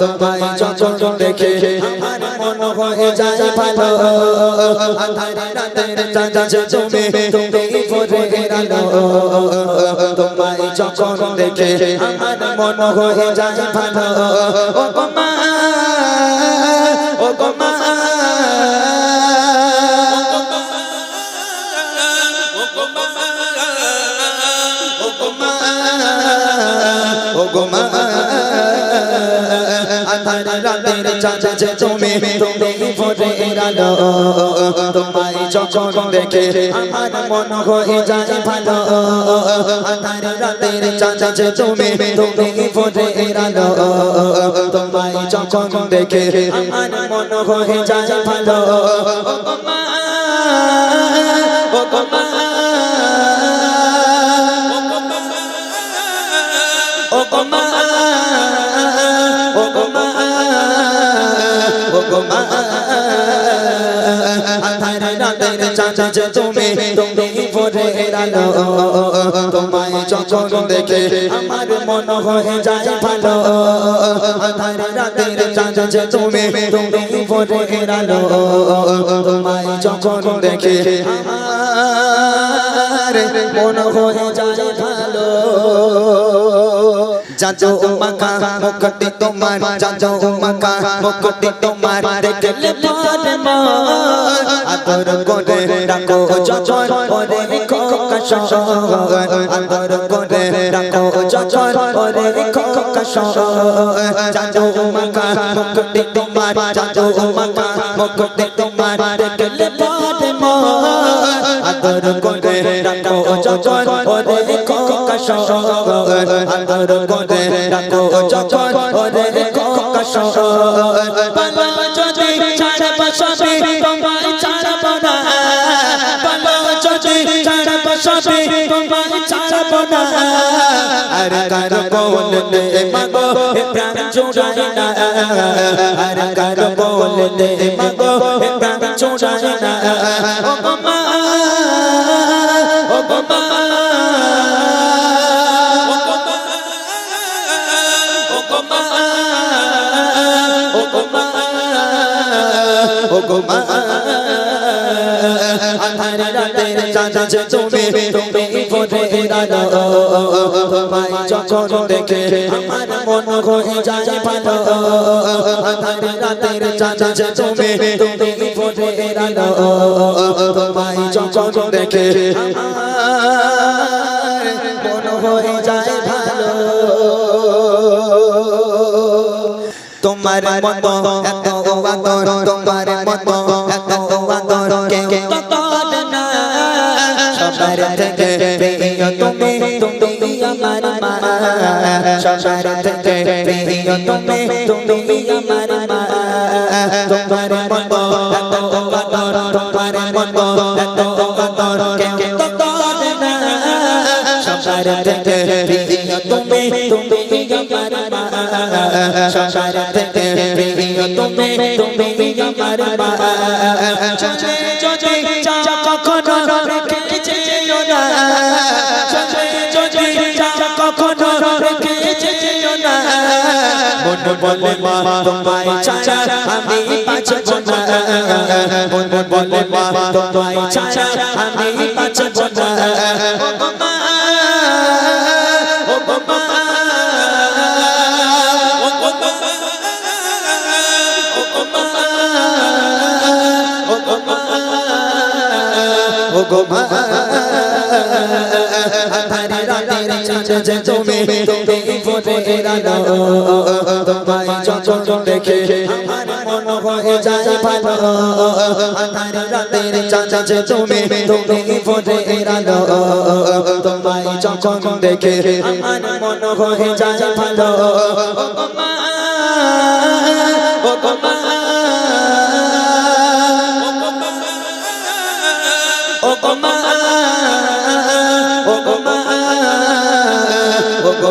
তোমায় যখন দেখে আমার মন হয়ে যায় ভালো আঁধারে রাতের চাঁদ তুমি ভোরের আলো তোমায় যখন দেখে আমার মন হয়ে যায় ভালো ও গো মা ও গো মা ও গো মা আঁধারে রাতের চাঁদ তুমি ভোরের আলো তোমায় যখন দেখে আমার মন হয়ে যায় ভালো আঁধারে রাতের চাঁদ তুমি ভোরের আলো তোমায় যখন দেখে আমার মন হয়ে যায় ভালো ও গো মা ও গো মা ও গো মা ও গো মা ও গো মা আঁধারে রাতের চাঁদ তুমি ভোরের আলো তোমায় যখন দেখে আমার মন হয়ে যায় ভালো আঁধারে রাতের চাঁদ তুমি ভোরের আলো তোমায় যখন দেখে আমার মন হয়ে যায় ভালো जाजो मका मुकुटी तुम्हार जाजो मका मुकुटी तुम्हार देखले पारे मार आदर करे राखो जजर ओरे खो कशर आदर करे राखो जजर ओरे खो कशर जाजो मका मुकुटी तुम्हार जाजो मका मुकुटी तुम्हार देखले पारे मार आदर करे राखो जजर ओरे खो कशर आदर करे রাখো যখন ওরে দেখো কশর বলো যদি ছাড়ব সবে তোমায় ছাড়ব না বলো যদি ছাড়ব সবে তোমায় ছাড়ব না আর কার বলতে মাগো প্রাণ জুড়ায় না আর কার বলতে মাগো প্রাণ জুড়ায় না ও গো মা ও গো মা ও গো মা আঁধারে রাতের চাঁদ তুমি ভোরের আলো তোমায় যখন দেখে আমার মন হয়ে যায় ভালো আঁধারে রাতের চাঁদ তুমি ভোরের আলো তোমায় যখন দেখে আমার মন হয়ে যায় ভালো তোমার মতো এত আদর তোমার মতো এত আদর কেউ তো না সবার থেকে প্রিয় তুমি তুমি আমার মা সবার থেকে প্রিয় তুমি তুমি আমার মা তোমার মতো এত আদর তোমার মতো এত আদর কেউ তো না সবার থেকে প্রিয় তুমি তুমি আমার মা সবার থেকে প্রিয় তুমি তুমি আমার মা চলে যদি যা কখনো রেখে যেও না চলে যদি যা কখনো রেখে যেও না মন বলে মা তোমায় ছাড়া আমি বাঁচব না মন বলে মা তোমায় ছাড়া আমি বাঁচব না ও গো মা ও গো মা ও গো মা আঁধারে রাতের চাঁদ তুমি ভোরের আলো তোমায় যখন দেখে আমার মন হয়ে যায় ভালো আঁধারে রাতের চাঁদ তুমি ভোরের আলো তোমায় যখন দেখে আমার মন হয়ে যায় ভালো ও গো মা ও গো মা ও গো মা ও গো মা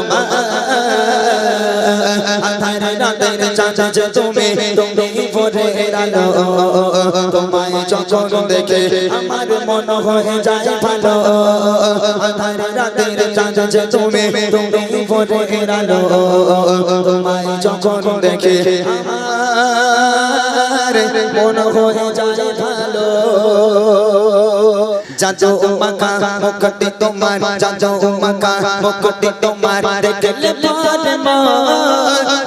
মা আধার রাতের চাঁদ তুমি ভোরের আলো তোমায় যখন দেখে আমার মন হয়ে যায় ভালো আধার রাতের চাঁদ তুমি ভোরের আলো তোমায় যখন দেখে আমার মন হয়ে যায় ভালো জাজো মাকা মুকুটি তোমার জাজো মাকা মুকুটি তোমার দেখলে পারে মা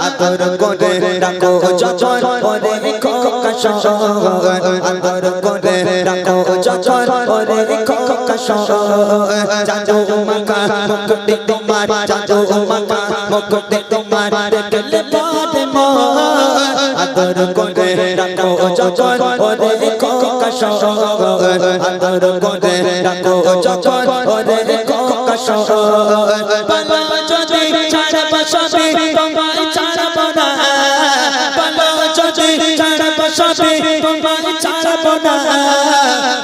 আদর করে রাখো যখন ওরে খোকা শহর আদর করে রাখো যখন ওরে খোকা শহর জাজো মাকা মুকুটি তোমার জাজো মাকা মুকুটি তোমার দেখলে পারে মা আদর করে রাখো যখন ওরে খোকা শহর আদর করে রাখো যখন ওরে খোকা শহর বালা যদি ছাড়ব সবে তোমায় ছাড়ব না বালা যদি ছাড়ব সবে তোমায় ছাড়ব না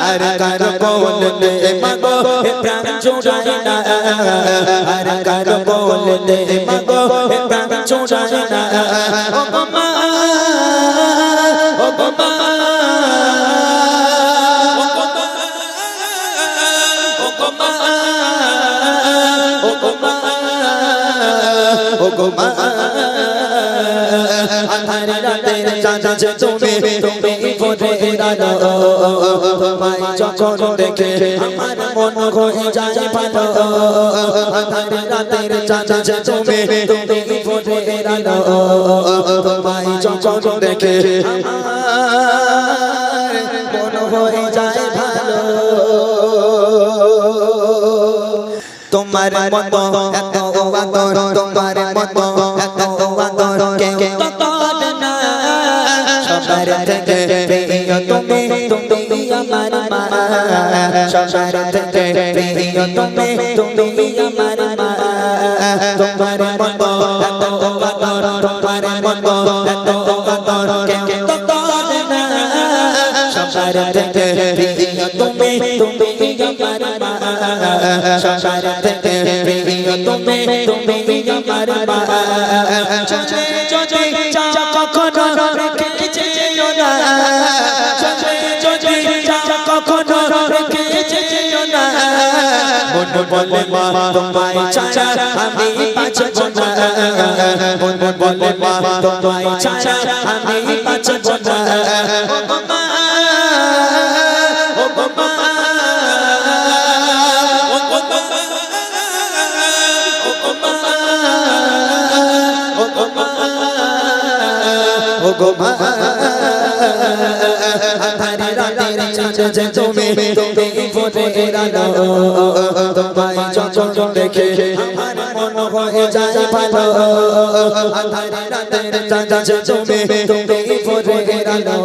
আর কার বলতে মাগো প্রাণ জোড়ায় না আর কার বলতে মাগো প্রাণ জোড়ায় না ও মা ও মা আধার রাতের চাঁদ তুমি ভোরের আলো তোমায় যখন দেখে আমার মন হয়ে যায় ভালো আধার রাতের চাঁদ তুমি ভোরের আলো তোমায় যখন দেখে আমার মন হয়ে যায় ভালো তোমার মতো এত আদর তোমার মতো এত আদর কেউ করে না সবার থেকে প্রিয় তুমি তুমি আমার মা সবার থেকে প্রিয় তুমি তুমি আমার মা তোমার মতো এত আদর তোমার মতো এত আদর কেউ করে না সবার থেকে প্রিয় তুমি তুমি আমার মা সবার থেকে প্রিয় তুমি তুমি আমার মা চলে চলে যা কখনো রেখে যেও না চলে চলে যা কখনো রেখে যেও না মন বলে মা তোমায় ছাড়া আমি বাঁচব না মন বলে মা তোমায় ছাড়া আমি বাঁচব না ও মা ও মা আধার রাতের চাঁদ তুমি ভোরের আলো তোমায় যখন দেখে আমার মন হয়ে যায় ভালো আধার রাতের চাঁদ তুমি ভোরের আলো